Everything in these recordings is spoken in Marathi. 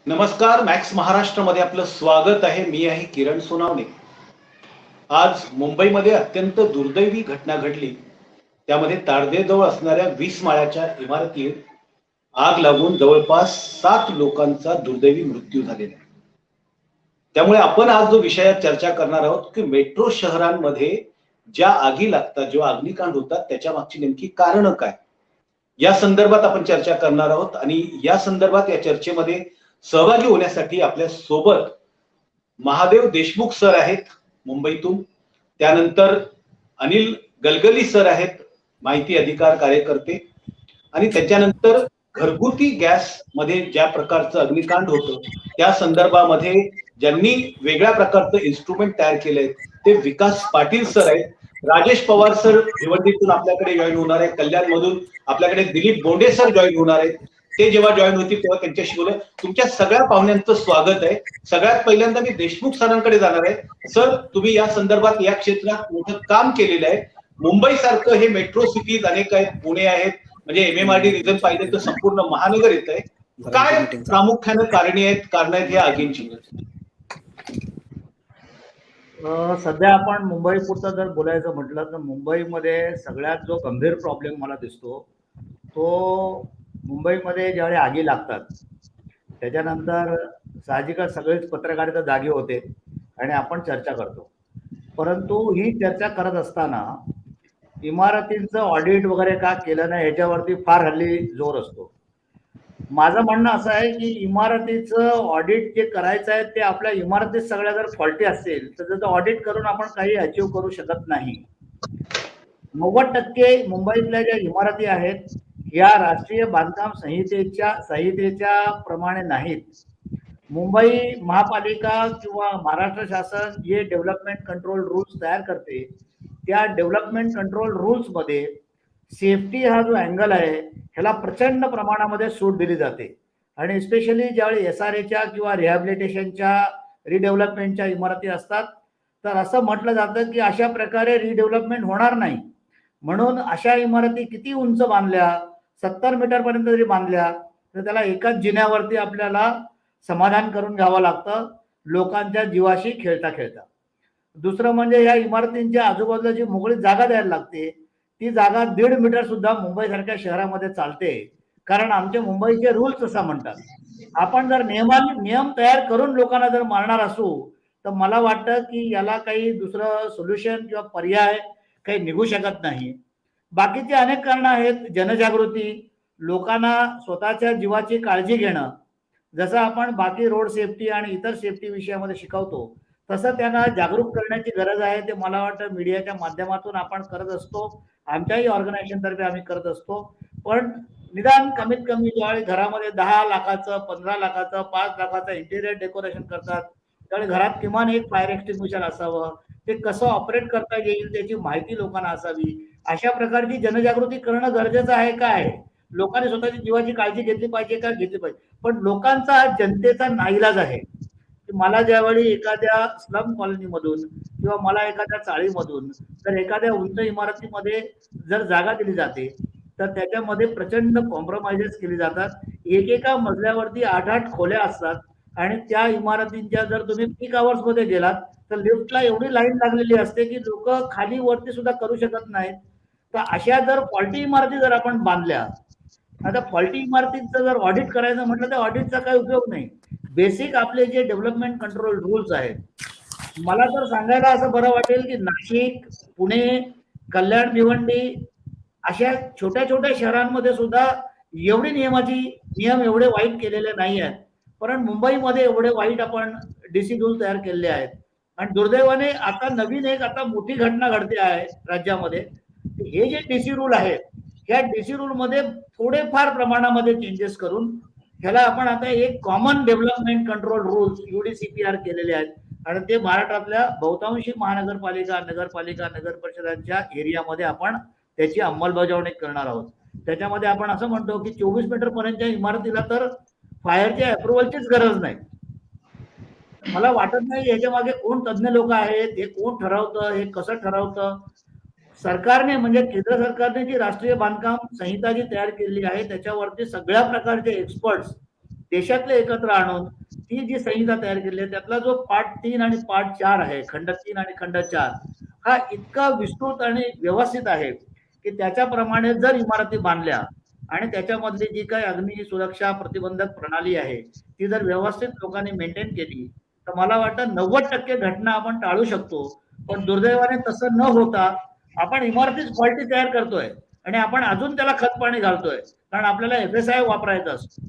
नमस्कार, मॅक्स महाराष्ट्रामध्ये आपलं स्वागत आहे. मी आहे किरण सोनावणे. आज मुंबईमध्ये अत्यंत दुर्दैवी घटना घडली. त्यामध्ये ताडदेजवळ असणाऱ्या 20 माळ्याच्या इमारतीत आग लागून जवळपास 7 लोकांचा दुर्दैवी मृत्यू झालेला आहे. त्यामुळे आपण आज जो विषयात चर्चा करणार आहोत की मेट्रो शहरांमध्ये ज्या आगी लागतात, जेव्हा अग्निकांड होतात, त्याच्या मागची नेमकी कारणं काय? या संदर्भात आपण चर्चा करणार आहोत आणि या संदर्भात या चर्चेमध्ये सहभागी होण्यासाठी आपल्या सोबत महादेव देशमुख सर आहेत मुंबईतून. त्यानंतर अनिल गलगली सर आहेत, माहिती अधिकार कार्यकर्ते. आणि त्याच्यानंतर घरगुती गॅस मध्ये ज्या प्रकारचं अग्निकांड होतं त्या संदर्भामध्ये ज्यांनी वेगळ्या प्रकारचं इन्स्ट्रुमेंट तयार केलंय ते विकास पाटील सर आहेत. राजेश पवार सर भिवंडीतून आपल्याकडे जॉईन होणार आहे. कल्याण मधून आपल्याकडे दिलीप बोंडे सर जॉईन होणार आहेत. ते जेव्हा जॉईन होतील तेव्हा त्यांच्याशी बोलूया. तुमच्या सगळ्या पाहुण्यांचं स्वागत आहे. सगळ्यात पहिल्यांदा मी देशमुख सरांकडे जाणार आहे. सर, तुम्ही या संदर्भात या क्षेत्रात मोठं काम केलेलं आहे. मुंबई सारखं हे मेट्रो सिटीज अनेक आहेत, पुणे आहेत, म्हणजे एमएमआरडी रिजन पाहिजे तर संपूर्ण महानगर येत आहे. काय प्रामुख्याने कारण आहेत या आगींची? सध्या आपण मुंबई पुरता जर बोलायचं म्हटलं तर मुंबईमध्ये सगळ्यात जो गंभीर प्रॉब्लेम मला दिसतो तो मुंबईमध्ये ज्यावेळी आगी लागतात त्याच्यानंतर साहजिकच सगळेच पत्रकार तर जागे होते आणि आपण चर्चा करतो. परंतु ही चर्चा करत असताना इमारतींचं ऑडिट वगैरे का केलं नाही याच्यावरती फार हल्ली जोर असतो. माझं म्हणणं असं आहे की इमारतीचं ऑडिट जे करायचं आहे ते आपल्या इमारतीत सगळ्या जर फॉल्टी असेल तर त्याचं ऑडिट करून आपण काही अचीव करू शकत नाही. 90% मुंबईतल्या ज्या इमारती आहेत या राष्ट्रीय बांधकाम संहितेच्या प्रमाणे नाहीत. मुंबई महापालिका किंवा महाराष्ट्र शासन जे डेव्हलपमेंट कंट्रोल रूल्स तयार करते त्या डेव्हलपमेंट कंट्रोल रूल्स मध्ये सेफ्टी हा जो अँगल आहे ह्याला प्रचंड प्रमाणामध्ये सूट दिली जाते. आणि स्पेशली ज्यावेळी SRAच्या किंवा रिहॅबिलिटेशनच्या रिडेव्हलपमेंटच्या इमारती असतात तर असं म्हटलं जातं की अशा प्रकारे रिडेव्हलपमेंट होणार नाही. म्हणून अशा इमारती किती उंच बांधल्या, 70 मीटर पर्यंत जरी बांधल्या तर त्याला एकाच जिन्यावरती आपल्याला समाधान करून घ्यावं लागतं लोकांच्या जीवाशी खेळता खेळता. दुसरं म्हणजे या इमारतींच्या आजूबाजूला जी मोकळी जागा द्यायला लागते ती जागा 1.5 मीटर सुद्धा मुंबई सारख्या शहरामध्ये चालते, कारण आमचे मुंबईचे रूल्स असा म्हणतात. आपण जर नियम तयार करून लोकांना जर मारणार असू तर मला वाटतं की याला काही दुसरं सोल्युशन किंवा पर्याय काही निघू शकत नाही. बाकीचे अनेक कारणं आहेत. जनजागृती, लोकांना स्वतःच्या जीवाची काळजी घेणं, जसं आपण बाकी रोड सेफ्टी आणि इतर सेफ्टी विषयामध्ये शिकवतो तसं त्यांना जागरूक करण्याची गरज आहे. ते मला वाटतं मीडियाच्या माध्यमातून आपण करत असतो, आमच्याही ऑर्गनायझेशन तर्फे आम्ही करत असतो. पण निदान कमीत कमी ज्यावेळी घरामध्ये 10 लाखाचं, 15 लाखाचं, 5 लाखाचं इंटिरियर डेकोरेशन करतात त्यावेळी घरात किमान एक फायर एक्सटिंग्विशर असावं. ते कसं ऑपरेट करता येईल त्याची माहिती लोकांना असावी. अशा प्रकारची जनजागृती करणं गरजेचं आहे. काय लोकांनी स्वतःची जीवाची काळजी घेतली पाहिजे का? घेतली पाहिजे. पण लोकांचा जनतेचा नाईलाज आहे की मला ज्यावेळी एखाद्या स्लम कॉलनीमधून किंवा मला एखाद्या चाळीमधून तर एखाद्या उंच इमारतीमध्ये जर जागा दिली जाते तर त्याच्यामध्ये प्रचंड कॉम्प्रोमाइजेस केली जातात. एकेका मजल्यावरती 8-8 खोल्या असतात आणि त्या इमारतींच्या जर तुम्ही पीक आवर्स मध्ये गेलात तर लिफ्टला एवढी लाईन लागलेली असते की लोक खाली वरती सुद्धा करू शकत नाहीत. तर अशा जर फॉल्टी इमारती जर आपण बांधल्या, आता फॉल्टी इमारतींचं जर ऑडिट करायचं म्हटलं तर ऑडिटचा काही उपयोग नाही. बेसिक आपले जे डेव्हलपमेंट कंट्रोल रूल्स आहेत, मला तर सांगायला असं बरं वाटेल की नाशिक, पुणे, कल्याण, भिवंडी अशा छोट्या छोट्या शहरांमध्ये सुद्धा एवढी नियम एवढे वाईट केलेले नाही आहेत. पण मुंबईमध्ये एवढे वाईट आपण DC रूल तयार केलेले आहेत. आणि दुर्दैवाने आता नवीन एक मोठी घटना घडते आहे राज्यामध्ये. हे जे DC रूल आहेत ह्या DC रूल मध्ये थोडेफार प्रमाणामध्ये चेंजेस करून ह्याला आपण आता एक common development control rules UDCPR केलेले आहेत आणि ते महाराष्ट्रातल्या बहुतांशी महानगरपालिका, नगरपालिका, नगर परिषदांच्या एरियामध्ये आपण त्याची अंमलबजावणी करणार आहोत. त्याच्यामध्ये आपण असं म्हणतो की 24 मीटर पर्यंतच्या इमारतीला तर फायरच्या अप्रुव्हलचीच गरज नाही. मला वाटत नाही याच्या मागे कोण तज्ञ लोक आहेत, हे कोण ठरवतं, हे कसं ठरवतं. सरकारने म्हणजे केंद्र सरकारने जी राष्ट्रीय बांधकाम संहिता जी तयार केली आहे त्याच्यावरती सगळ्या प्रकारचे एक्सपर्ट्स देशातले एकत्र आणून ती जी संहिता तयार केली आहे त्यातला जो पार्ट 3 आणि पार्ट 4 आहे, खंड 3 आणि खंड 4 हा इतका विस्तृत आणि व्यवस्थित आहे की त्याच्याप्रमाणे जर इमारती बांधल्या आणि त्याच्यामधली जी काही अग्नी सुरक्षा प्रतिबंधक प्रणाली आहे ती जर व्यवस्थित लोकांनी मेंटेन केली तर मला वाटतं 90% घटना आपण टाळू शकतो. पण दुर्दैवाने तसं न होता आपण इमारतीच फॉल्टी तयार करतोय आणि आपण अजून त्याला खत पाणी घालतोय कारण आपल्याला FSI वापरायचा असतो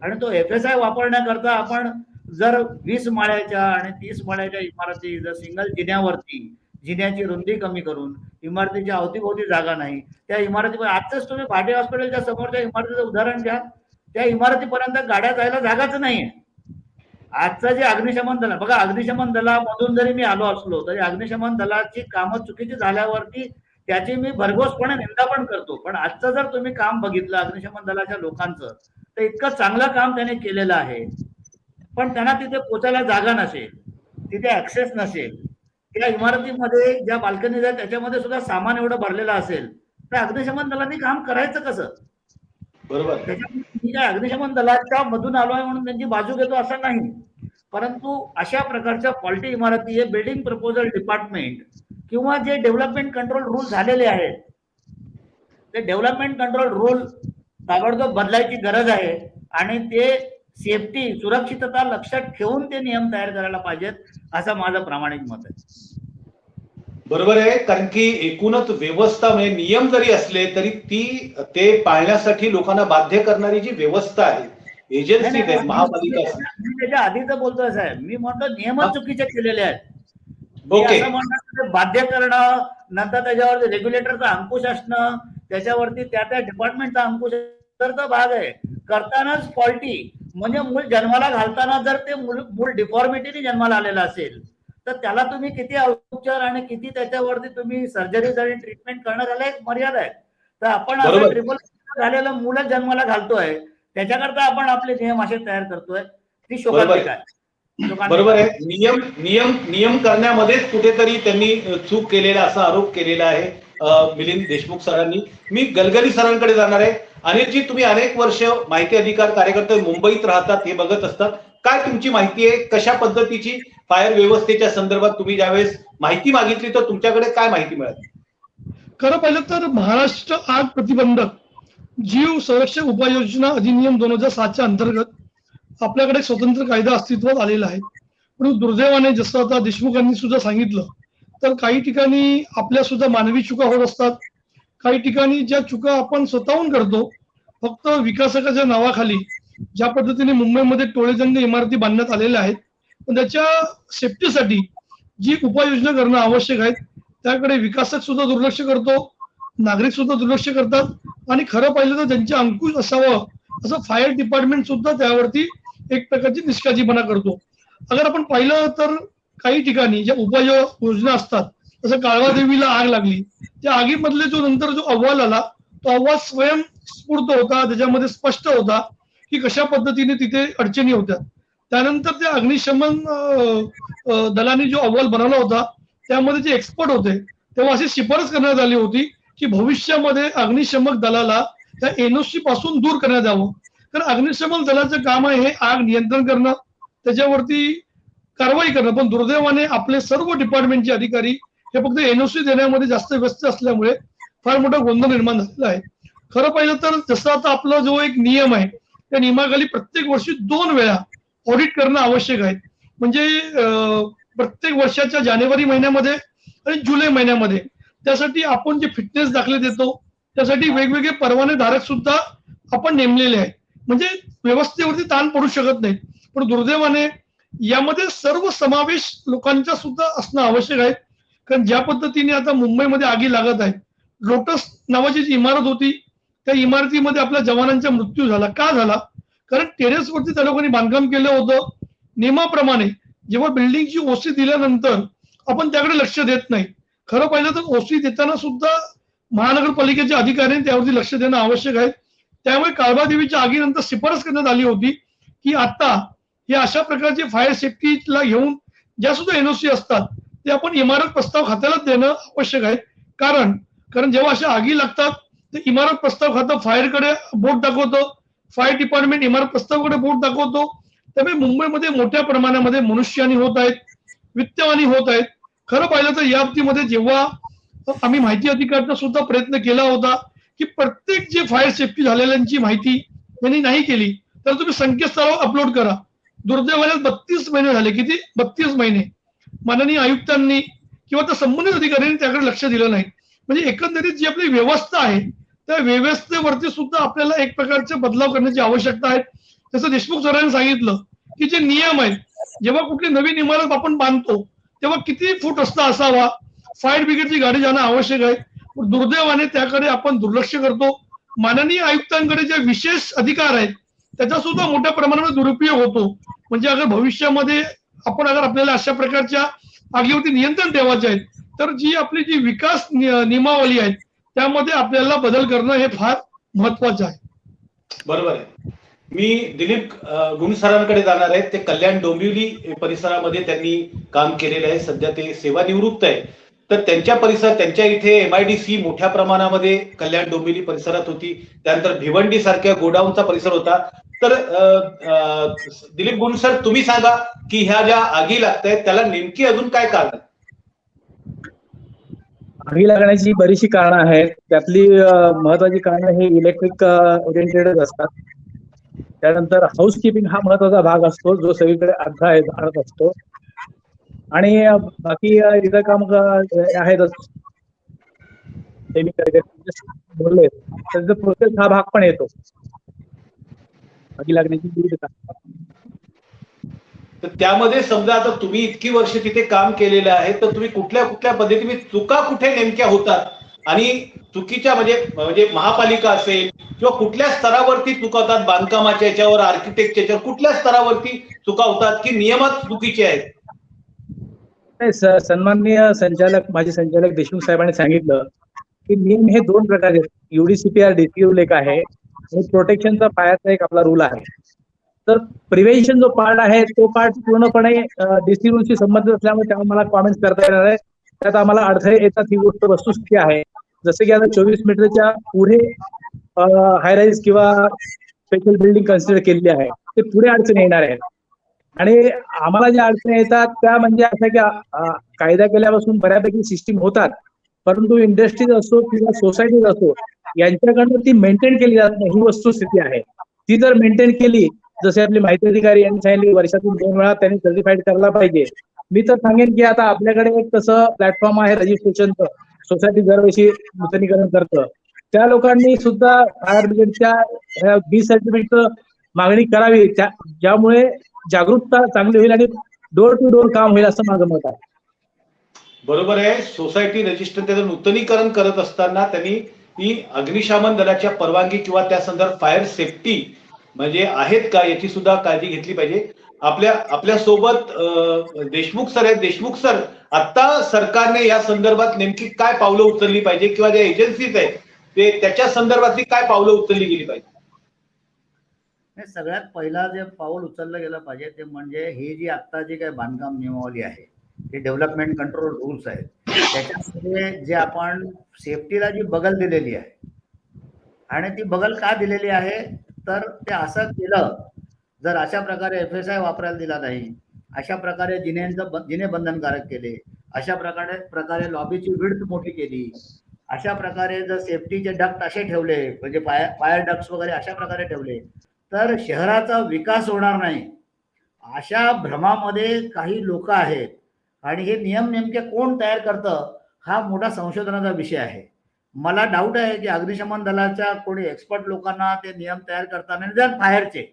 आणि तो FSI वापरण्याकरता आपण जर 20 माळ्याच्या आणि 30 माळ्याच्या इमारती जर सिंगल जिन्यावरती जिन्याची रुंदी कमी करून इमारतीच्या अवतीभोवती जागा नाही त्या इमारतीमध्ये आजच तुम्ही भाटे हॉस्पिटलच्या समोरच्या इमारतीचं उदाहरण घ्या. त्या इमारतीपर्यंत गाड्या जायला जागाच नाहीये. आजचं जे अग्निशमन दल बघा, अग्निशमन दलामधून जरी मी आलो असलो तरी अग्निशमन दलाची कामं चुकीची झाल्यावरती त्याची मी भरघोसपणे निंदा पण करतो. पण आजचं जर तुम्ही काम बघितलं अग्निशमन दलाच्या लोकांचं तर इतकं चांगलं काम त्याने केलेलं आहे. पण त्यांना तिथे पोचायला जागा नसेल, तिथे ऍक्सेस नसेल, त्या इमारतीमध्ये ज्या बाल्कनीज आहेत त्याच्यामध्ये सुद्धा सामान एवढं भरलेलं असेल तर अग्निशमन दलांनी काम करायचं कसं? बरोबर. त्याच्यामुळे मी काय अग्निशमन दलाच्या मधून आलोय म्हणून त्यांची बाजू घेतो असं नाही. परंतु अशा प्रकारच्या फॉल्टी इमारती हे बिल्डिंग प्रपोजल डिपार्टमेंट किंवा जे डेव्हलपमेंट कंट्रोल रूल झालेले आहेत ते डेव्हलपमेंट कंट्रोल रूल ताबडतोब बदलायची गरज आहे आणि ते सेफ्टी सुरक्षितता लक्षात ठेवून ते नियम तयार करायला पाहिजेत असं माझं प्रामाणिक मत आहे. बरोबर आहे, कारण की एकूणच व्यवस्था म्हणजे नियम जरी असले तरी ते पाळण्यासाठी लोकांना बाध्य करणारी जी व्यवस्था आहे एजन्सी आहे महापालिका मी त्याच्या आधीच बोलतोय साहेब, मी म्हणतो नियमच चुकीचे केलेले आहेत. ओके. असं म्हणतात बाध्य करणं नंतर त्याच्यावरती रेग्युलेटरचा अंकुश असणं त्याच्यावरती त्या डिपार्टमेंटचा अंकुश तर भाग आहे करतानाच फॉल्टी म्हणजे मूल जन्माला घालताना जर ते मूल डिफॉर्मिटीने जन्माला आलेलं असेल तर त्याला तुम्ही किती उपचार आणि किती त्याच्यावरती तुम्ही सर्जरीज आणि ट्रीटमेंट करणं त्याला एक मर्यादा आहे. तर आपण असं ट्रिपल झालेलं मुलं जन्माला घालतोय त्याच्याकरता आपण आपले नियम असे तयार करतोय ती शोकांतिक आहे. बरोबर आहे. नियम नियम नियम करण्यामध्येच कुठेतरी त्यांनी चूक केलेला असा आरोप केलेला आहे मिलिंद देशमुख सरांनी. मी गलगली सरांकडे जाणार आहे. अनिलजी, तुम्ही अनेक वर्ष माहिती अधिकार कार्यकर्ते मुंबईत राहतात, हे बघत असतात. काय तुमची माहिती आहे कशा पद्धतीची फायर व्यवस्थेच्या संदर्भात तुम्ही ज्यावेळेस माहिती मागितली तर तुमच्याकडे काय माहिती मिळाली? खरं पाहिलं तर महाराष्ट्र आग प्रतिबंधक जीव संरक्षक उपाययोजना अधिनियम 2007च्या अंतर्गत आपल्याकडे स्वतंत्र कायदा अस्तित्वात आलेला आहे. पण दुर्दैवाने जसं आता देशमुखांनी सुद्धा सांगितलं तर काही ठिकाणी आपल्या सुद्धा मानवी चुका होत असतात. काही ठिकाणी ज्या चुका आपण स्वतःहून करतो फक्त विकासकाच्या नावाखाली ज्या पद्धतीने मुंबईमध्ये टोळेजंग इमारती बांधण्यात आलेल्या आहेत पण त्याच्या सेफ्टीसाठी जी उपाययोजना करणं आवश्यक आहे त्याकडे विकासक सुद्धा दुर्लक्ष करतो, नागरिक सुद्धा दुर्लक्ष करतात आणि खरं पाहिलं तर त्यांचे अंकुश असावं असं फायर डिपार्टमेंट सुद्धा त्यावरती एक प्रकारची निष्काळजीपणा करतो. अगर आपण पाहिलं तर काही ठिकाणी ज्या उपाययोजना असतात जसं काळवादेवीला आग लागली त्या आगीमधले जो नंतर जो अहवाल आला तो अहवाल स्वयंस्फूर्त होता, त्याच्यामध्ये स्पष्ट होता की कशा पद्धतीने तिथे अडचणी होत्या. त्यानंतर त्या अग्निशमन दलाने जो अहवाल बनवला होता त्यामध्ये जे एक्सपर्ट होते तेव्हा अशी शिफारस करण्यात आली होती की भविष्यामध्ये अग्निशमक दलाला त्या NOC पासून दूर करण्यात यावं. कारण अग्निशमन दलाचं काम आहे हे आग नियंत्रण करणं, त्याच्यावरती कारवाई करणं. पण दुर्दैवाने आपले सर्व डिपार्टमेंटचे अधिकारी हे फक्त NOC देण्यामध्ये जास्त व्यस्त असल्यामुळे फार मोठा गोंधळ निर्माण झालेला आहे. खरं पाहिलं तर जसं आता आपला जो एक नियम आहे त्या नियमाखाली प्रत्येक वर्षी 2 वेळा ऑडिट करणं आवश्यक आहे. म्हणजे प्रत्येक वर्षाच्या जानेवारी महिन्यामध्ये आणि जुलै महिन्यामध्ये त्यासाठी आपण जे फिटनेस दाखले देतो त्यासाठी वेगवेगळे परवाने धारक सुद्धा आपण नेमलेले आहेत. म्हणजे व्यवस्थेवरती ताण पडू शकत नाही. पण दुर्दैवाने यामध्ये सर्व समावेश लोकांचा सुद्धा असणं आवश्यक आहे. कारण ज्या पद्धतीने आता मुंबईमध्ये आगी लागत आहे, लोटस नावाची जी इमारत होती त्या इमारतीमध्ये आपल्या जवानांचा मृत्यू झाला. का झाला? कारण टेरेसवरती त्या लोकांनी बांधकाम केलं होतं नियमाप्रमाणे. जेव्हा बिल्डिंगची OC दिल्यानंतर आपण त्याकडे लक्ष देत नाही. खरं पाहिलं तर OC देताना सुद्धा महानगरपालिकेच्या अधिकाऱ्यांनी त्यावरती लक्ष देणं आवश्यक आहे. त्यामुळे काळबादेवीच्या आगीनंतर शिफारस करण्यात आली होती की आता हे अशा प्रकारचे फायर सेफ्टीला घेऊन ज्या सुद्धा NOC असतात ते आपण इमारत प्रस्ताव खात्याला देणं आवश्यक आहे. कारण जेव्हा अशा आगी लागतात तर इमारत प्रस्ताव खातं फायरकडे बोट दाखवतं, फायर डिपार्टमेंट इमारत प्रस्तावाकडे बोट दाखवतो. त्यामुळे मुंबईमध्ये मोठ्या प्रमाणामध्ये मनुष्यहानी होत आहेत, वित्तहानी होत आहेत. खरं पाहिलं तर या बाबतीमध्ये जेव्हा आम्ही माहिती अधिकाराचा सुद्धा प्रयत्न केला होता की प्रत्येक जे फायर सेफ्टी झालेल्यांची माहिती त्यांनी नाही केली तर तुम्ही संकेतस्थळावर अपलोड करा. दुर्दैवाने 32 महिने झाले, किती 32 महिने माननीय आयुक्तांनी किंवा त्या संबंधित अधिकाऱ्यांनी त्याकडे लक्ष दिलं नाही. म्हणजे एकंदरीत जी आपली व्यवस्था आहे त्या व्यवस्थेवरती सुद्धा आपल्याला एक प्रकारचे बदलाव करण्याची आवश्यकता आहे. जसं देशमुख सरांनी सांगितलं की जे नियम आहेत, जेव्हा कुठली नवीन इमारत आपण बांधतो तेव्हा किती फूट रस्ता असावा, फायर ब्रिगेडची गाडी जाणं आवश्यक आहे. दुर्दैवाने त्याकडे आपण दुर्लक्ष करतो. माननीय आयुक्तांकडे जे विशेष अधिकार आहेत त्याचा सुद्धा मोठ्या प्रमाणावर दुरुपयोग होतो. म्हणजे अगर भविष्यामध्ये आपण अगर आपल्याला अशा प्रकारच्या आगीवरती नियंत्रण ठेवायचे आहेत तर जी आपली जी विकास नियमावली आहेत त्यामध्ये आपल्याला बदल करणं हे फार महत्वाचं आहे. बरोबर आहे. मी दिलीप गुणसरांकडे जाणार आहे. ते कल्याण डोंबिवली परिसरामध्ये त्यांनी काम केलेलं आहे. सध्या ते सेवानिवृत्त आहे. तर त्यांच्या परिसरात, त्यांच्या इथे MIDC मोठ्या प्रमाणामध्ये कल्याण डोंबिवली परिसरात होती. त्यानंतर भिवंडी सारख्या गोडाऊनचा परिसर होता. तर दिलीप गुणसर, तुम्ही सांगा की ह्या ज्या आगी लागतायत त्याला नेमकी अजून काय कारण आहे? आगी लागण्याची बरीचशी कारणं आहेत. त्यातली महत्वाची कारणं हे इलेक्ट्रिक ओरिएंटेडच असतात. त्यानंतर हाऊसकीपिंग हा महत्वाचा भाग असतो जो सगळीकडे आणत असतो. आणि बाकी इतर काम आहेतच बोलले त्याचा प्रोसेस हा भाग पण येतो आगी लागण्याची विविध कारणं. तर त्यामध्ये समजा आता तुम्ही इतकी वर्ष तिथे काम केलेलं आहे तर तुम्ही कुठल्या कुठल्या पद्धतीने चुका कुठे नेमक्या होतात आणि चुकीच्या म्हणजे महापालिका असेल किंवा कुठल्या स्तरावरती चुका होतात, बांधकामाच्या याच्यावर, आर्किटेक्टच्या याच्यावर कुठल्या स्तरावरती चुका होतात की नियमात चुकीचे आहेत? सन्माननीय माजी संचालक देशमुख साहेबांनी सांगितलं की नियम हे दोन प्रकारचे आहेत. UDCPR DC रूल एक आहे आणि प्रोटेक्शनचा फायरचा एक आपला रूल आहे. तर प्रिव्हेन्शन जो पार्ट आहे तो पार्ट पूर्णपणे DC रूलशी संबंधित असल्यामुळे त्यावर मला कॉमेंट्स करता येणार आहे. त्यात आम्हाला अडथळे येतात ही गोष्ट वस्तुस्थिती आहे. जसं की आता 24 मीटरच्या पुढे हायराईज किंवा स्पेशल बिल्डिंग कन्सिडर केलेली आहे ते पुढे अडचणी येणार आहेत. आणि आम्हाला ज्या अडचणी येतात त्या म्हणजे असं की कायदा केल्यापासून बऱ्यापैकी सिस्टीम होतात परंतु इंडस्ट्रीज असो किंवा सोसायटीज असो यांच्याकडनं ती मेंटेन केली जात नाही ही वस्तुस्थिती आहे. ती जर मेंटेन केली, जसे आपले माहिती अधिकारी यांनी सांगितले वर्षातून 2 वेळा त्यांनी सर्टिफाईड करायला पाहिजे. मी तर सांगेन की आता आपल्याकडे एक तसं प्लॅटफॉर्म आहे रजिस्ट्रेशनचं, सोसायटी दरवर्षी नूतनीकरण करतं. त्या लोकांनी सुद्धा फायर ब्रिगेडच्या B सर्टिफिकेटचं मागणी करावी ज्यामुळे जागरूकता चांगली होईल आणि डोर टू डोर काम होईल असं माझं मत आहे. बरोबर आहे. सोसायटी रजिस्टर त्याचं नूतनीकरण करत असताना त्यांनी ही अग्निशमन दलाच्या परवानगी किंवा त्या संदर्भात फायर सेफ्टी म्हणजे आहेत का याची सुद्धा काळजी घेतली पाहिजे. आपल्या सोबत देशमुख सर आहेत. देशमुख सर, आता सरकारने या संदर्भात नेमकी काय पावलं उचलली पाहिजे किंवा ज्या एजन्सीज आहेत ते त्याच्या संदर्भातली काय पावलं उचलली गेली पाहिजे? सगळ्यात पहिला जे पाऊल उचललं गेलं पाहिजे ते म्हणजे ही जी आता जी काही बांधकाम नियमावली आहे ते डेव्हलपमेंट कंट्रोल रूल्स आहेत त्याच्यामध्ये जे आपण सेफ्टीला जी बगल दिलेली आहे आणि ती बगल का दिलेली आहे तर ते असं केलं जर अशा प्रकारे FSI वापरायला दिला नाही, अशा प्रकारे जिने बंधनकारक केले, अशा प्रकारे लॉबीची विड्थ मोठी केली, अशा प्रकारे जर सेफ्टीचे डक्ट असे ठेवले म्हणजे फायर डक्ट्स वगैरे अशा प्रकारे ठेवले तर शहराचा विकास होणार नाही. अशा भ्रमामध्ये काही लोक आहेत आणि हे नियम नेमके कोण तयार करतं हा मोठा संशोधनाचा विषय आहे. मला डाऊट आहे की अग्निशमन दलाच्या कोणी एक्सपर्ट लोकांना ते नियम तयार करताना जर फायरचे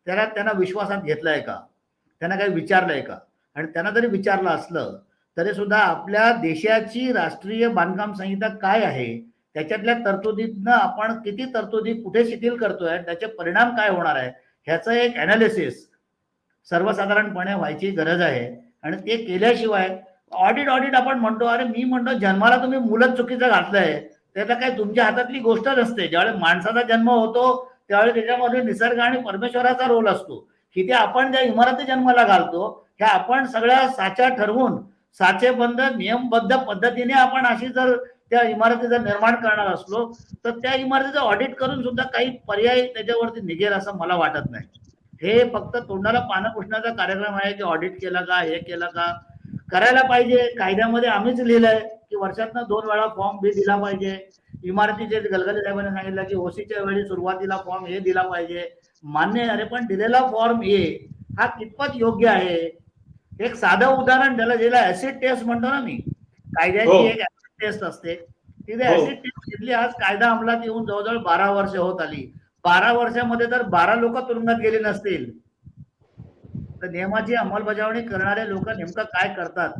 त्यांना विश्वासात घेतलंय का, त्यांना काही विचारलंय का, आणि त्यांना जरी विचारलं असलं तरी सुद्धा आपल्या देशाची राष्ट्रीय बांधकाम संहिता काय आहे त्याच्यातल्या तरतुदीतनं आपण किती तरतुदी कुठे शिथिल करतोय, त्याचे परिणाम काय होणार आहे ह्याचं एक अनालिसिस सर्वसाधारणपणे व्हायची गरज आहे. आणि ते केल्याशिवाय ऑडिट आपण म्हणतो, अरे मी म्हणतो जन्माला तुम्ही मुलं चुकीचं घातलंय त्याला काय तुमच्या हातातली गोष्ट नसते. ज्यावेळेस माणसाचा जन्म होतो त्यावेळेस त्याच्यामध्ये निसर्ग आणि परमेश्वराचा रोल असतो की ते आपण ज्या इमारती जन्माला घालतो ह्या आपण सगळ्या साच्या ठरवून साचेबंद नियमबद्ध पद्धतीने आपण अशी जर त्या इमारतीचं निर्माण करणार असलो तर त्या इमारतीचं ऑडिट करून सुद्धा काही पर्याय त्याच्यावरती निघेल असं मला वाटत नाही. हे फक्त तोंडाला पानं पुसण्याचा कार्यक्रम आहे की ऑडिट केला का, हे केलं का. करायला पाहिजे. कायद्यामध्ये आम्हीच लिहिलंय की वर्षातनं 2 वेळा फॉर्म बी दिला पाहिजे. इमारतीचे गलगले साहेबांनी सांगितलं की ओसीच्या वेळी सुरुवातीला फॉर्म ए दिला पाहिजे. मान्य आहे, पण दिलेला फॉर्म ए हा कितपत योग्य आहे. एक साधं उदाहरण त्याला ज्याला ऍसिड टेस्ट म्हणतो ना मी, कायद्याची एक ऍसिड टेस्ट असते. तिथे ऍसिड टेस्ट घेतली. आज कायदा अंमलात येऊन जवळजवळ 12 वर्ष होत आली. 12 वर्षामध्ये जर 12 लोक तुरुंगात गेले नसतील तर नियमाची अंमलबजावणी करणारे लोक नेमकं काय करतात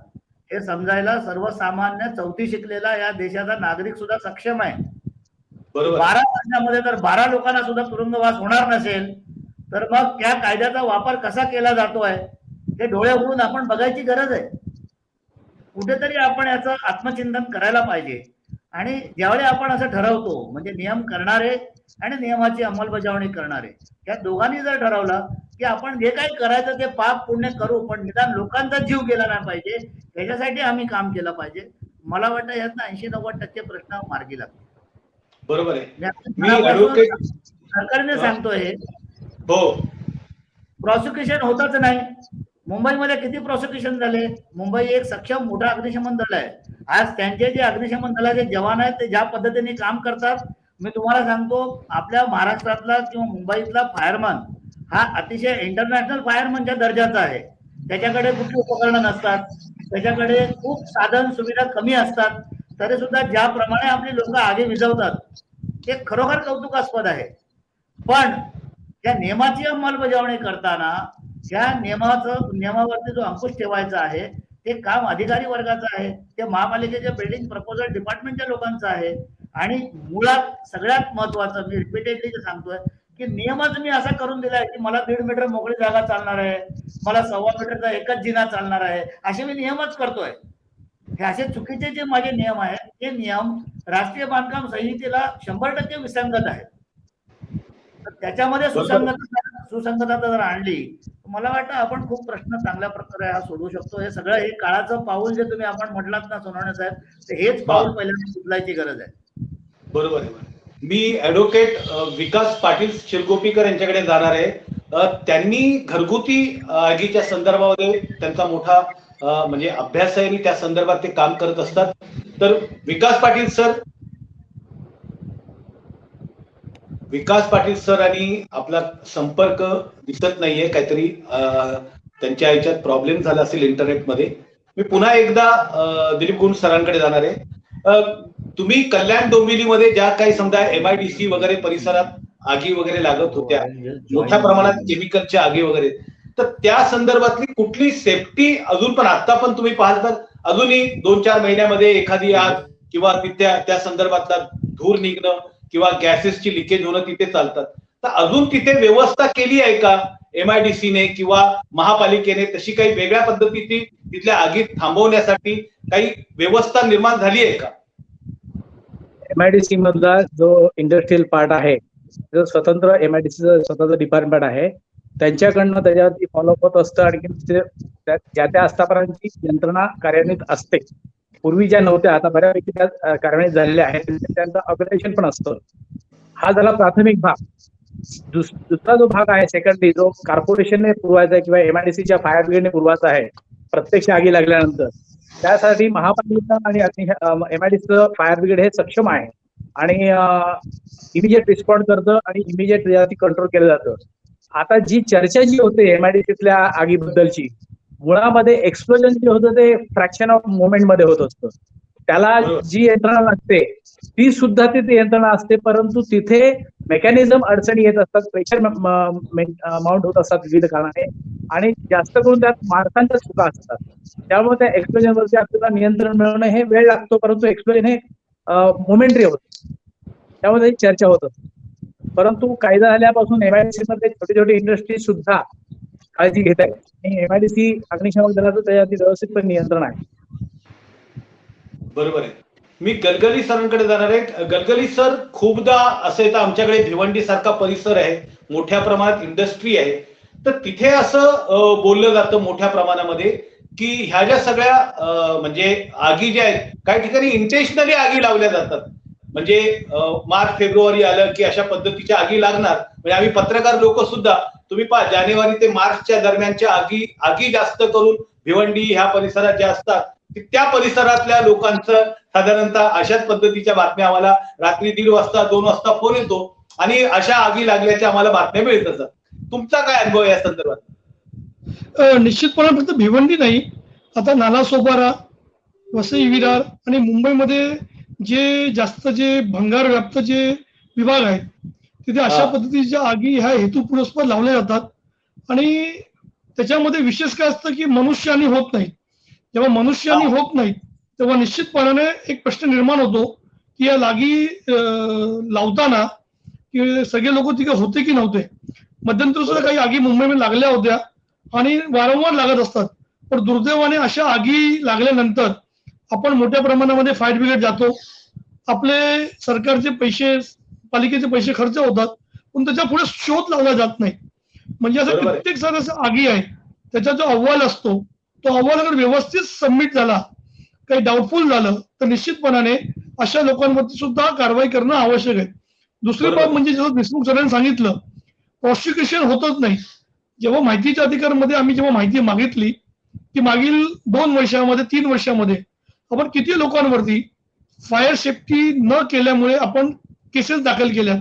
हे समजायला सर्वसामान्य 4थी शिकलेला या देशाचा नागरिक सुद्धा सक्षम आहे. बरोबर. 12 वर्षामध्ये जर 12 लोकांना सुद्धा तुरुंगवास होणार नसेल तर मग त्या कायद्याचा वापर कसा केला जातोय हे डोळे उघडून आपण बघायची गरज आहे. कुठेतरी आपण याचं आत्मचिंतन करायला पाहिजे. आणि ज्यावेळी आपण असं ठरवतो म्हणजे नियम करणारे आणि नियमाची अंमलबजावणी करणारे या दोघांनी जर ठरवलं की आपण जे काही करायचं ते पाप पुण्य करू, पण निदान लोकांचा जीव गेला नाही पाहिजे, त्याच्यासाठी आम्ही काम केलं पाहिजे. मला वाटतं यातनं 80-90% प्रश्न मार्गी लागतो. बरोबर आहे. सरकारने सांगतोय हो, प्रॉसिक्युशन होतच नाही. मुंबईमध्ये किती प्रॉसिक्युशन झाले. मुंबई एक सक्षम मोठा अग्निशमन दल आहे. आज त्यांचे जे अग्निशमन दलाचे जवान आहेत ते ज्या पद्धतीने काम करतात, मी तुम्हाला सांगतो आपल्या महाराष्ट्रातला किंवा मुंबईतला फायरमन हा अतिशय इंटरनॅशनल फायरमनच्या दर्जाचा आहे. त्याच्याकडे कुठली उपकरणं नसतात, त्याच्याकडे खूप साधन सुविधा कमी असतात, तरी सुद्धा ज्याप्रमाणे आपली लोक आगी विझवतात ते खरोखर कौतुकास्पद आहे. पण त्या नियमाची अंमलबजावणी करताना त्या नियमावरती जो अंकुश ठेवायचा आहे ते काम अधिकारी वर्गाचं आहे, ते महापालिकेच्या बिल्डिंग प्रपोजल डिपार्टमेंटच्या लोकांचं आहे. आणि मुळात सगळ्यात महत्वाचं मी रिपीटेडली सांगतोय की नियमच मी असा करून दिलाय की मला 1.5 मीटर मोकळी जागा चालणार आहे, मला 1.25 मीटरचा एकच जिना चालणार आहे, असे मी नियमच करतोय. हे असे चुकीचे जे माझे नियम आहेत ते नियम राष्ट्रीय बांधकाम संहितेला 100% विसंगत आहेत. तर त्याच्यामध्ये सुसंगतता जर आणली मला वाटतं आपण खूप प्रश्न चांगल्या प्रकारे हा सोडवू शकतो. हे सगळं हे काळाचं पाऊल जे तुम्ही आपण म्हटलात ना सोनवणे साहेब, ते हेच पाऊल पहिल्यांदा उचलायची गरज आहे. बरोबर आहे. मी ऍडव्होकेट विकास पाटील शिरगोपीकर यांच्याकडे जाणार आहे. त्यांनी घरगुती आगीच्या संदर्भामध्ये त्यांचा मोठा म्हणजे अभ्यास आहे आणि त्या संदर्भात ते काम करत असतात. तर विकास पाटील सर आणि आपला संपर्क दिसत नाहीये, काहीतरी त्यांच्या ह्याच्यात प्रॉब्लेम झाला असेल इंटरनेटमध्ये. मी पुन्हा एकदा दिलीप गुण सरांकडे जाणार आहे. तुम्ही कल्याण डोंबिवलीमध्ये ज्या काही समजा MIDC वगैरे परिसरात आगी वगैरे लागत होत्या, मोठ्या प्रमाणात केमिकलच्या आगी वगैरे, तर त्या संदर्भातली कुठली सेफ्टी अजून पण आता पण तुम्ही पाहाल तर अजूनही 2-4 महिन्यामध्ये एखादी आग किंवा त्या संदर्भातला धूर निघणं किंवा गॅसेसची लिकेज होणं तिथे चालतात. तर अजून तिथे व्यवस्था केली आहे का MIDCने किंवा महापालिकेने? तशी काही वेगळ्या पद्धतीची तिथल्या आगीत थांबवण्यासाठी काही व्यवस्था निर्माण झाली आहे का? MIDC मधला जो इंडस्ट्रियल पार्ट आहे, जो स्वतंत्र MIDC स्वतंत्र डिपार्टमेंट आहे, त्यांच्याकडनं त्याच्यावरती फॉलोअप होत असतं. आणखी ज्या त्या आस्थापनांची यंत्रणा कार्यान्वित असते. पूर्वी ज्या नव्हत्या आता बऱ्यापैकी त्या कार्यान्वित झालेल्या आहेत, त्यांचं अपग्रेडेशन पण असतं. हा झाला प्राथमिक भाग. दुसरा जो भाग आहे सेकंडरी, जो कॉर्पोरेशनने पुरवायचा आहे किंवा MIDCच्या फायर ब्रिगेडने पुरवायचा आहे प्रत्यक्ष आगी लागल्यानंतर, त्यासाठी महापालिका आणि MIDCचं फायर ब्रिगेड हे सक्षम आहे आणि इमिजिएट रिस्पॉन्ड करतं आणि इमिजिएट त्यावरती कंट्रोल केलं जातं. आता जी चर्चा जी होते MIDCतल्या आगीबद्दलची, मुळामध्ये एक्सप्लोजन जे होतं ते फ्रॅक्शन ऑफ मोमेंट मध्ये होत असतं. त्याला जी यंत्रणा लागते ती सुद्धा तिथे यंत्रणा असते, परंतु तिथे मेकॅनिझम अडचणी येत असतात, प्रेशर माउंट होत असतात विविध कारणाने, आणि जास्त करून त्यात माणसांच्या चुका असतात. त्यामुळे त्या एक्सप्लोजनवरती आपल्याला नियंत्रण मिळवणं हे वेळ लागतो, परंतु एक्सप्लोजन हे मोमेंटरी होतं. त्यामुळे त्याची चर्चा होत असते. परंतु कायदा झाल्यापासून MIDC मध्ये छोटी छोटी इंडस्ट्री सुद्धा काळजी घेत आहे आणि MIDC अग्निशमन दलाचं त्याच्यावरती व्यवस्थितपणे नियंत्रण आहे. बरोबर आहे. मी गलगली सरांकडे जाणार आहे. गलगली सर, खूपदा असं येतं आमच्याकडे भिवंडी सारखा परिसर आहे, मोठ्या प्रमाणात इंडस्ट्री आहे, तर तिथे असं बोललं जातं मोठ्या प्रमाणामध्ये की ह्या ज्या सगळ्या म्हणजे आगी ज्या आहेत काही ठिकाणी इंटेन्शनली आगी लावल्या जातात. म्हणजे मार्च फेब्रुवारी आलं की अशा पद्धतीच्या आगी लागणार. म्हणजे आम्ही पत्रकार लोक सुद्धा तुम्ही पहा जानेवारी ते मार्चच्या दरम्यानच्या आगी जास्त करून भिवंडी ह्या परिसरात ज्या असतात त्या परिसरातल्या लोकांचं साधारणतः अशाच पद्धतीच्या बातम्या आम्हाला रात्री 1:30 वाजता 2 वाजता फोन येतो आणि अशा आगी लागल्याच्या आम्हाला बातम्या मिळत असतात. तुमचा काय अनुभव या संदर्भात? निश्चितपणे फक्त भिवंडी नाही, आता नालासोपारा, वसई विरार आणि मुंबईमध्ये जे भंगार व्याप्त जे विभाग आहेत तिथे अशा पद्धतीच्या आगी ह्या हेतुपुरस्पर लावल्या जातात आणि त्याच्यामध्ये विशेष काय असतं की मनुष्यानी होत नाही. जेव्हा मनुष्यानी होत नाही तेव्हा निश्चितपणाने एक प्रश्न निर्माण होतो की या लागी लावताना की सगळे लोक तिथे होते की नव्हते. मध्यंतरी सुद्धा काही आगी मुंबईमध्ये लागल्या होत्या आणि वारंवार लागत असतात. पण दुर्दैवाने अशा आगी लागल्यानंतर आपण मोठ्या प्रमाणामध्ये फायर ब्रिगेड जातो, आपले सरकारचे पैसे पालिकेचे पैसे खर्च होतात पण त्याच्या पुढे शोध लावला जात नाही. म्हणजे असं बरोबर आहे. कित्येक सारं असं आगी आहे त्याचा जो अहवाल असतो तो अहवाल अगर व्यवस्थित सबमिट झाला काही डाऊटफुल झालं तर निश्चितपणाने अशा लोकांवरती सुद्धा कारवाई करणं आवश्यक आहे. दुसरी बरोबर. बाब म्हणजे जसं देशमुख सरांनी सांगितलं प्रॉसिक्युशन होतच नाही. जेव्हा माहितीच्या अधिकारमध्ये आम्ही जेव्हा माहिती मागितली की मागील 2 वर्षामध्ये 3 वर्षामध्ये आपण किती लोकांवरती फायर सेफ्टी न केल्यामुळे आपण केसेस दाखल केल्या,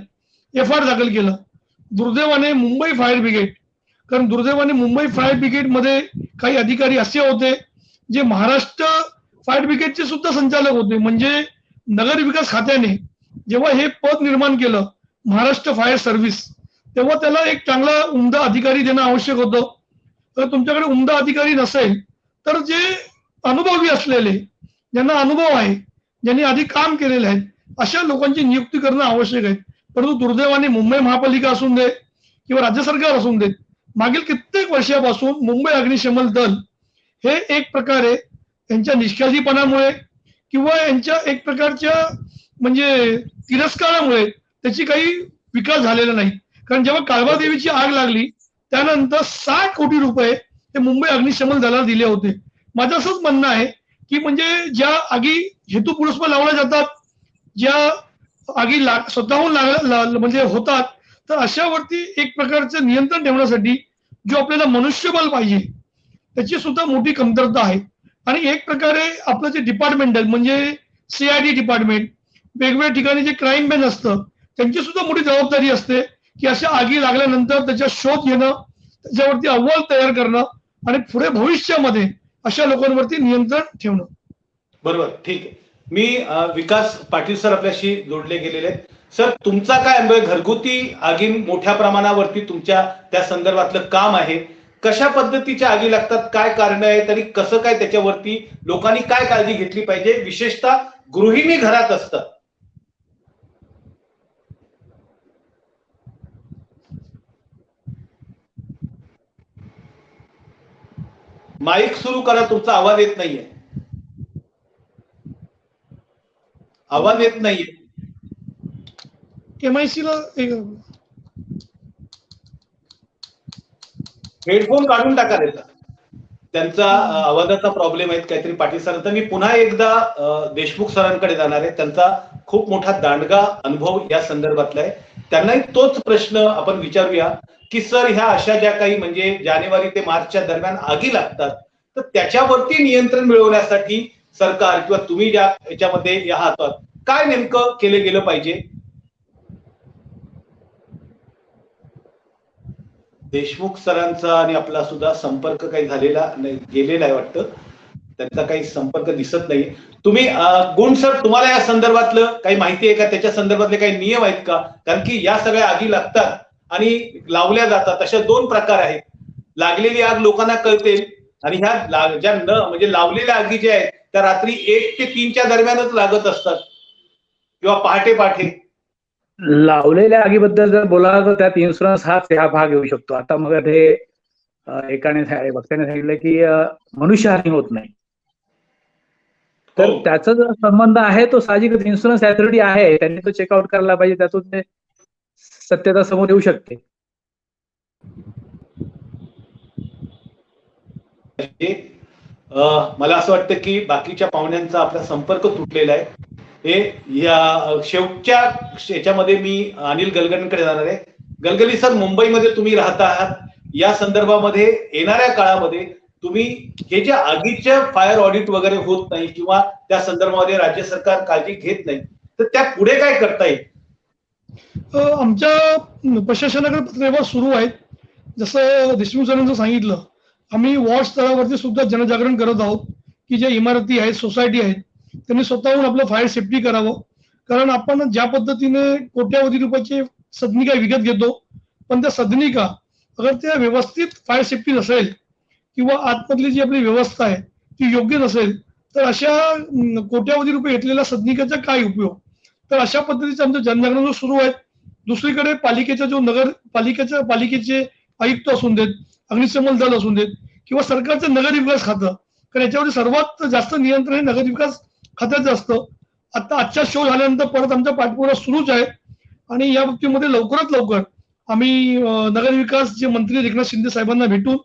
FIR दाखल केलं. दुर्दैवाने मुंबई फायर ब्रिगेड, कारण दुर्दैवाने मुंबई फायर ब्रिगेडमध्ये काही अधिकारी असे होते जे महाराष्ट्र फायर ब्रिगेडचे सुद्धा संचालक होते. म्हणजे नगर विकास खात्याने जेव्हा हे पद निर्माण केलं महाराष्ट्र फायर सर्व्हिस तेव्हा त्याला एक चांगला उमदा अधिकारी देणं आवश्यक होतं. तर तुमच्याकडे उमदा अधिकारी नसेल तर जे अनुभवी असलेले ज्यांना अनुभव आहे ज्यांनी आधी काम केलेले आहेत अशा लोकांची नियुक्ती करणं आवश्यक आहे. परंतु दुर्दैवाने मुंबई महापालिका असून दे किंवा राज्य सरकार असून देत मागील कित्येक वर्षापासून मुंबई अग्निशमन दल हे एक प्रकारे यांच्या निष्काळजीपणामुळे किंवा यांच्या एक प्रकारच्या म्हणजे तिरस्कारामुळे त्याची काही विकास झालेला नाही. कारण जेव्हा काळबादेवीची आग लागली त्यानंतर 60 कोटी रुपये ते मुंबई अग्निशमन दलाला दिले होते. माझं असंच म्हणणं आहे की म्हणजे ज्या आगी हेतुपुरस्पर लावल्या जातात, ज्या आगी स्वतःहून म्हणजे होतात तर अशावरती एक प्रकारचं नियंत्रण ठेवण्यासाठी जो आपल्याला मनुष्यबळ पाहिजे त्याची सुद्धा मोठी कमतरता आहे. आणि एक प्रकारे आपलं जे डिपार्टमेंटल म्हणजे CID डिपार्टमेंट वेगवेगळ्या ठिकाणी जे क्राईम बेन असतं त्यांची सुद्धा मोठी जबाबदारी असते की अशा आगी लागल्यानंतर त्याचा शोध घेणं, त्याच्यावरती अहवाल तयार करणं आणि पुढे भविष्यामध्ये अशा लोकांवरती नियंत्रण ठेवणं. बरोबर, ठीक आहे. मी विकास पाटील सर आपल्याशी जोडले गेलेले आहेत. सर तुमचा काय अनुभव आहे? घरगुती आगी मोठ्या प्रमाणावरती तुमच्या त्या संदर्भातलं काम आहे. कशा पद्धतीच्या आगी लागतात, काय कारण आहेत आणि कसं काय त्याच्यावरती लोकांनी काय काळजी घेतली पाहिजे, विशेषतः गृहिणी घरात असतात. माईक सुरू करा, तुमचा आवाज येत नाहीये. आवाज येत नाहीये. MIC ला हेडफोन काढून टाका त्याचा. त्यांचा आवाजाचा प्रॉब्लेम आहे काहीतरी पाटील सर. तर मी पुन्हा एकदा देशमुख सरांकडे जाणार आहे. त्यांचा खूप मोठा दांडगा अनुभव या संदर्भातला आहे. त्यांनाही तोच प्रश्न आपण विचारूया की सर ह्या अशा ज्या काही म्हणजे जानेवारी ते मार्चच्या दरम्यान आगी लागतात तर त्याच्यावरती नियंत्रण मिळवण्यासाठी सरकार किंवा तुम्ही ज्या याच्यामध्ये आहात काय नेमकं केलं गेलं पाहिजे? देशमुख सरांचा आणि आपला सुद्धा संपर्क काही झालेला नाही, गेलेला आहे वाटतं. त्यांचा काही संपर्क दिसत नाही. तुम्ही गुण सर तुम्हाला या संदर्भातलं काही माहिती आहे का? त्याच्या संदर्भातले काही नियम आहेत का? कारण की या सगळ्या आगी लागतात आणि लावल्या जातात. अशा 2 प्रकार आहेत. लागलेली आग लोकांना कळते आणि ह्या ज्या म्हणजे लावलेल्या आगी ज्या आहेत त्या रात्री 1 ते 3च्या दरम्यानच लागत असतात किंवा पहाटे पहाटे. लावलेल्या आगीबद्दल जर बोलायला तर त्यात इन्शुरन्स हा भाग येऊ शकतो. आता मग ते एकाने वक्त्याने सांगितलं की मनुष्यहानी होत नाही. तर त्याचा जो संबंध आहे तो साहजिकच इन्शुरन्स अथॉरिटी आहे त्यांनी तो चेकआउट करायला पाहिजे. त्यातून ते सत्यता समोर येऊ शकते. मला असं वाटतं की बाकीच्या पाहुण्यांचा आपला संपर्क तुटलेला आहे. हे या शेवटच्या याच्यामध्ये मी अनिल गलगलींकडे जाणार आहे. गलगली सर, मुंबईमध्ये तुम्ही राहता आहात, या संदर्भामध्ये येणाऱ्या काळामध्ये तुम्ही हे जे आगीच्या फायर ऑडिट वगैरे होत नाही किंवा त्या संदर्भामध्ये राज्य सरकार काळजी घेत नाही, तर त्या पुढे काय करता येईल? आमच्या प्रशासनाकडे पत्रव्यवहार सुरू आहेत. जसं देशमुख सरांचं सांगितलं, आम्ही वॉर्ड स्तरावरती सुद्धा जनजागरण करत आहोत की ज्या इमारती आहेत, सोसायटी आहेत, त्यांनी स्वतःहून आपलं फायर सेफ्टी करावं. कारण आपण ज्या पद्धतीने कोट्यावधी रुपयाचे सदनिका विकत घेतो, पण त्या सदनिका अगर त्या व्यवस्थित फायर सेफ्टी नसेल किंवा आतमधली जी आपली व्यवस्था आहे ती योग्य नसेल, तर अशा कोट्यावधी रुपये घेतलेल्या सदनिकाचा काय उपयोग? तर अशा पद्धतीचं आमचं जनजागरण जो सुरू आहे. दुसरीकडे पालिकेचा जो पालिकेचे आयुक्त असून देत, अग्निशमन दल असून देत किंवा सरकारचं नगर विकास खातं, कारण याच्यावरती सर्वात जास्त नियंत्रण हे नगर विकास खात्याचं असतं. आता आजचा शो झाल्यानंतर परत आमचा पाठपुरावा सुरूच आहे आणि या बाबतीमध्ये लवकरात लवकर आम्ही नगर विकास जे मंत्री एकनाथ शिंदे साहेबांना भेटून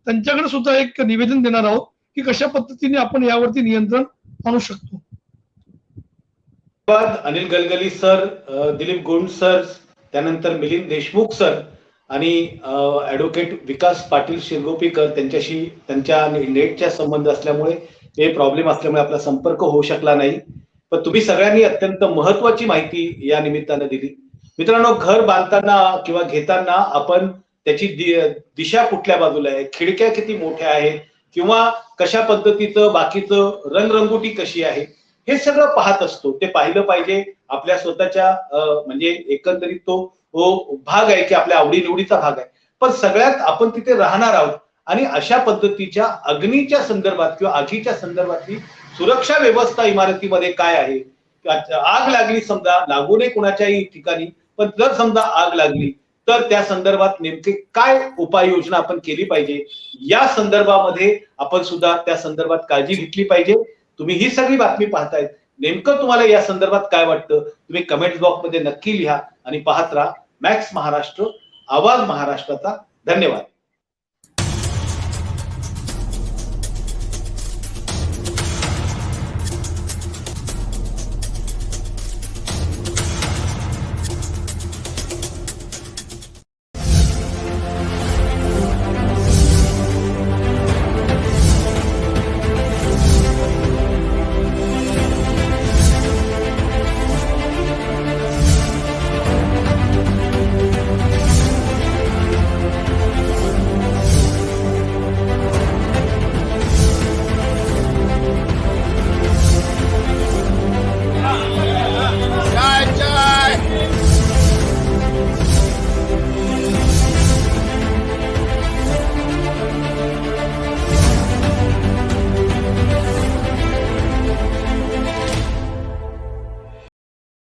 त्यांच्याकडे सुद्धा एक निवेदन देणार आहोत की कशा पद्धतीने आपण यावरती नियंत्रण आणू शकतो. धन्यवाद अनिल गलगली सर, दिलीप गुंड सर, त्यानंतर मिलिंद देशमुख सर आणि ऍडव्होकेट विकास पाटील शिरगोपीकर, त्यांच्याशी त्यांच्या नेटच्या संबंध असल्यामुळे हे प्रॉब्लेम असल्यामुळे आपला संपर्क होऊ शकला नाही. पण तुम्ही सगळ्यांनी अत्यंत महत्वाची माहिती या निमित्तानं दिली. मित्रांनो, घर बांधताना किंवा घेताना आपण त्याची दिशा कुठल्या बाजूला आहे, खिडक्या किती मोठ्या आहेत किंवा कशा पद्धतीचं बाकीचं रंगरंगोटी कशी आहे, हे सगळं पाहत असतो. ते पाहिलं पाहिजे. आपल्या स्वतःच्या म्हणजे एकंदरीत तो भाग आहे की आपल्या आवडीनिवडीचा भाग आहे. पण सगळ्यात आपण तिथे राहणार आहोत आणि अशा पद्धतीच्या अग्नीच्या संदर्भात किंवा आगीच्या संदर्भातली सुरक्षा व्यवस्था इमारतीमध्ये काय आहे. आग लागली, समजा लागू नये कुणाच्याही ठिकाणी, पण जर समजा आग लागली तर त्या संदर्भात नेमके काय उपाययोजना आपण केली पाहिजे, या संदर्भामध्ये आपण सुद्धा त्या संदर्भात काळजी घेतली पाहिजे. तुम्ही ही सगळी बातमी पाहतायत, नेमकं तुम्हाला या संदर्भात काय वाटतं तुम्ही कमेंट बॉक्स मध्ये नक्की लिहा आणि पाहत राहा मॅक्स महाराष्ट्र, आवाज महाराष्ट्राचा. धन्यवाद.